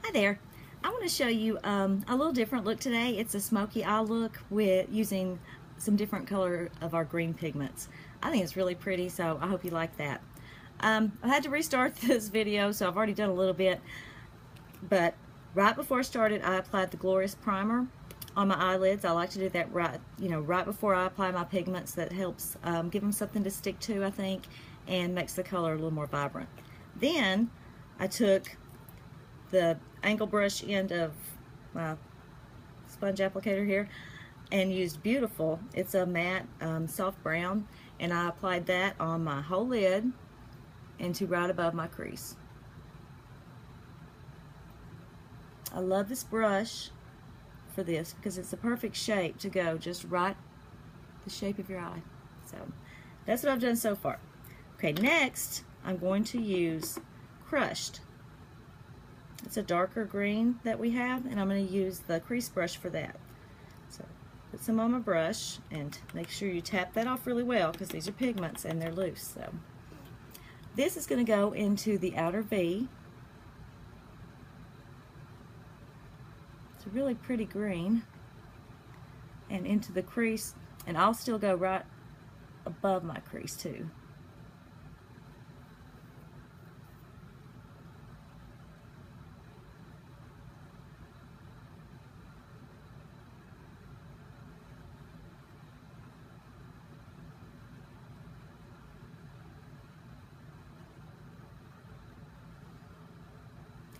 Hi there. I want to show you a little different look today. It's a smoky eye look with using some different color of our green pigments. I think it's really pretty, so I hope you like that. I had to restart this video, so I've already done a little bit, but right before I started, I applied the Glorious Primer on my eyelids. I like to do that right before I apply my pigments. That helps give them something to stick to, I think, and makes the color a little more vibrant. Then I took the angle brush end of my sponge applicator here and used Beautiful. It's a matte soft brown, and I applied that on my whole lid and to right above my crease. I love this brush for this because it's the perfect shape to go just right the shape of your eye. So that's what I've done so far. Okay, next I'm going to use Crushed. It's a darker green that we have, and I'm going to use the crease brush for that. So put some on my brush and make sure you tap that off really well because these are pigments and they're loose. So this is going to go into the outer V. It's a really pretty green, and into the crease, and I'll still go right above my crease too.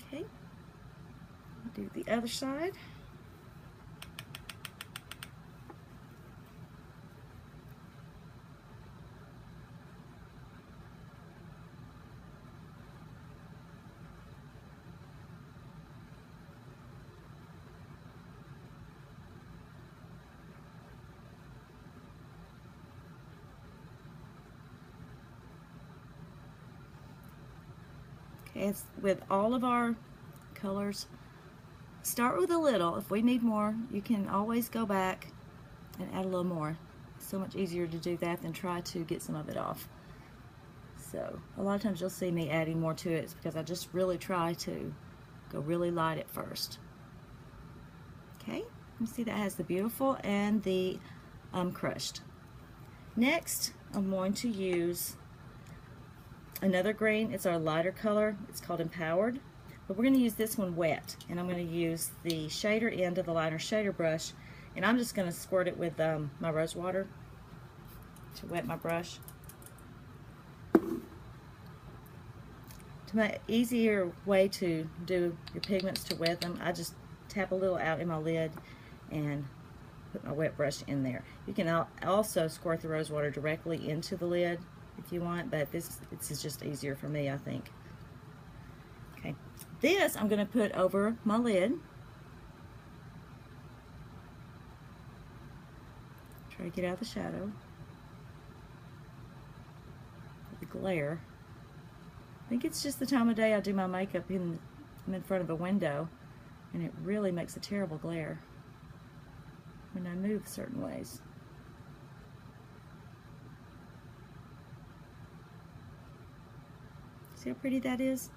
Okay, do the other side. As with all of our colors, start with a little. If we need more, you can always go back and add a little more. It's so much easier to do that than try to get some of it off. So a lot of times you'll see me adding more to it. It's because I just really try to go really light at first. Okay, you see that has the Beautiful and the Crushed. Next, I'm going to use another green. It's our lighter color. It's called Empowered, but we're going to use this one wet, and I'm going to use the shader end of the liner shader brush, and I'm just going to squirt it with my rose water to wet my brush. To make an easier way to do your pigments to wet them, I just tap a little out in my lid and put my wet brush in there. You can also squirt the rose water directly into the lid if you want, but this is just easier for me, I think. Okay, this I'm going to put over my lid. Try to get out of the shadow, the glare. I think it's just the time of day I do my makeup I'm in front of a window, and it really makes a terrible glare when I move certain ways. See how pretty that is?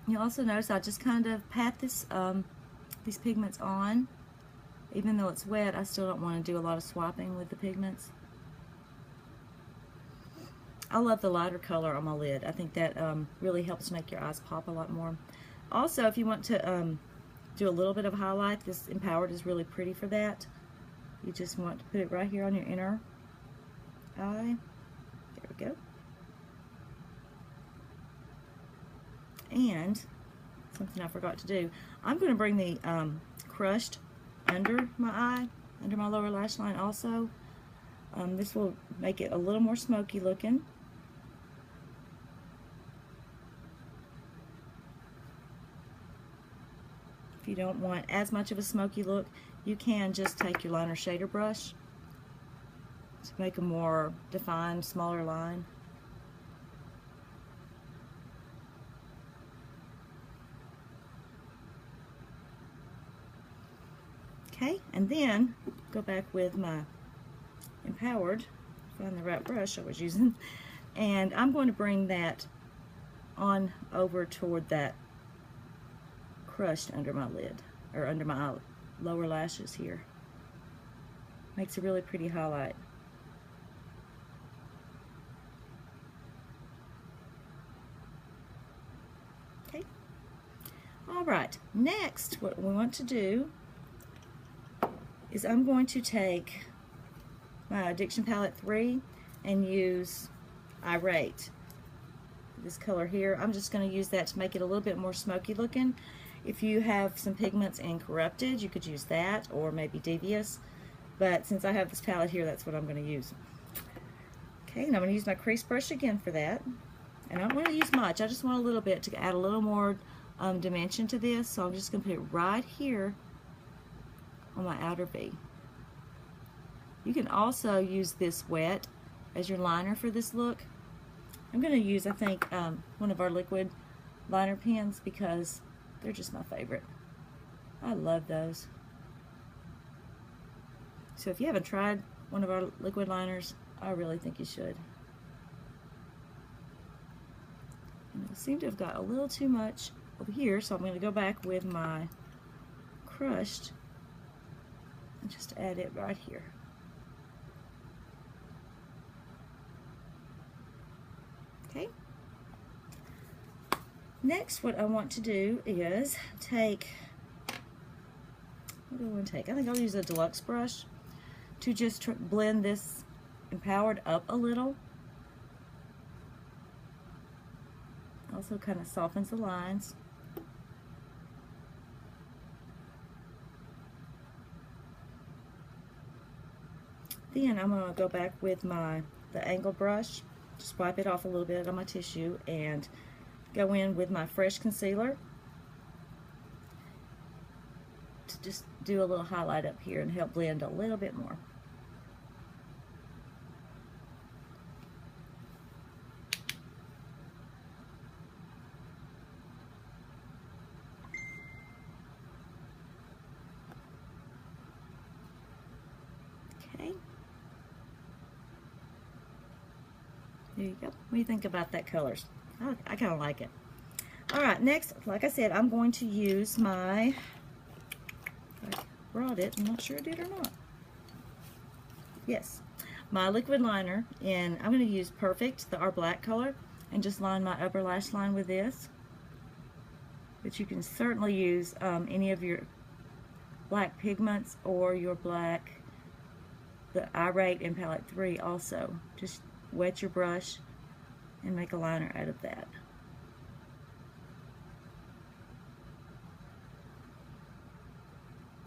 You'll also notice I just kind of pat this these pigments on. Even though it's wet, I still don't want to do a lot of swapping with the pigments. I love the lighter color on my lid. I think that really helps make your eyes pop a lot more. Also, if you want to do a little bit of highlight, this Empowered is really pretty for that. You just want to put it right here on your inner eye. There we go. And something I forgot to do, I'm going to bring the Crushed under my eye, under my lower lash line also. This will make it a little more smoky looking. If you don't want as much of a smoky look, you can just take your liner shader brush to make a more defined, smaller line. Okay, and then go back with my empowered. Find the right brush I was using. And I'm going to bring that on over toward that crushed under my lid, or under my lower lashes here. Makes a really pretty highlight. Okay. Alright, next what we want to do is I'm going to take my Addiction Palette 3 and use Irate. This color here, I'm just going to use that to make it a little bit more smoky looking. If you have some pigments in Corrupted, you could use that, or maybe Devious. But since I have this palette here, that's what I'm going to use. Okay, and I'm going to use my crease brush again for that. And I don't want to use much, I just want a little bit to add a little more dimension to this. So I'm just going to put it right here on my outer V. You can also use this wet as your liner for this look. I'm going to use, I think, one of our liquid liner pens because they're just my favorite. I love those. So if you haven't tried one of our liquid liners, I really think you should. And I seem to have got a little too much over here, so I'm going to go back with my crushed and just add it right here. Okay. Next, what I want to do is take, what do I want to take? I think I'll use a deluxe brush to just blend this empowered up a little. Also kind of softens the lines. Then I'm going to go back with the angle brush, just wipe it off a little bit on my tissue, and go in with my fresh concealer to just do a little highlight up here and help blend a little bit more. Okay. There you go. What do you think about that colors? I kind of like it. Alright, next, like I said, I'm going to use my, I brought it, I'm not sure I did or not. Yes, my liquid liner, and I'm going to use Perfect, our black color, and just line my upper lash line with this. But you can certainly use any of your black pigments or your black, the Irate in Palette 3 also. Just wet your brush and make a liner out of that.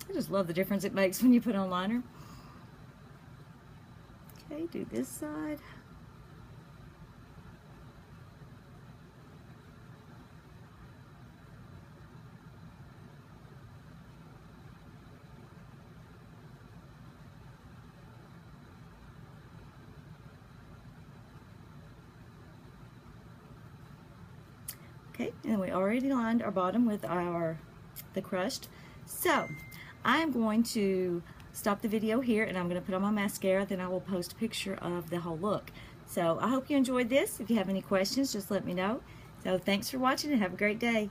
I just love the difference it makes when you put on liner. Okay, do this side. Okay, and we already lined our bottom with the crushed. So I am going to stop the video here, and I'm going to put on my mascara, then I will post a picture of the whole look. So I hope you enjoyed this. If you have any questions, just let me know. So thanks for watching and have a great day.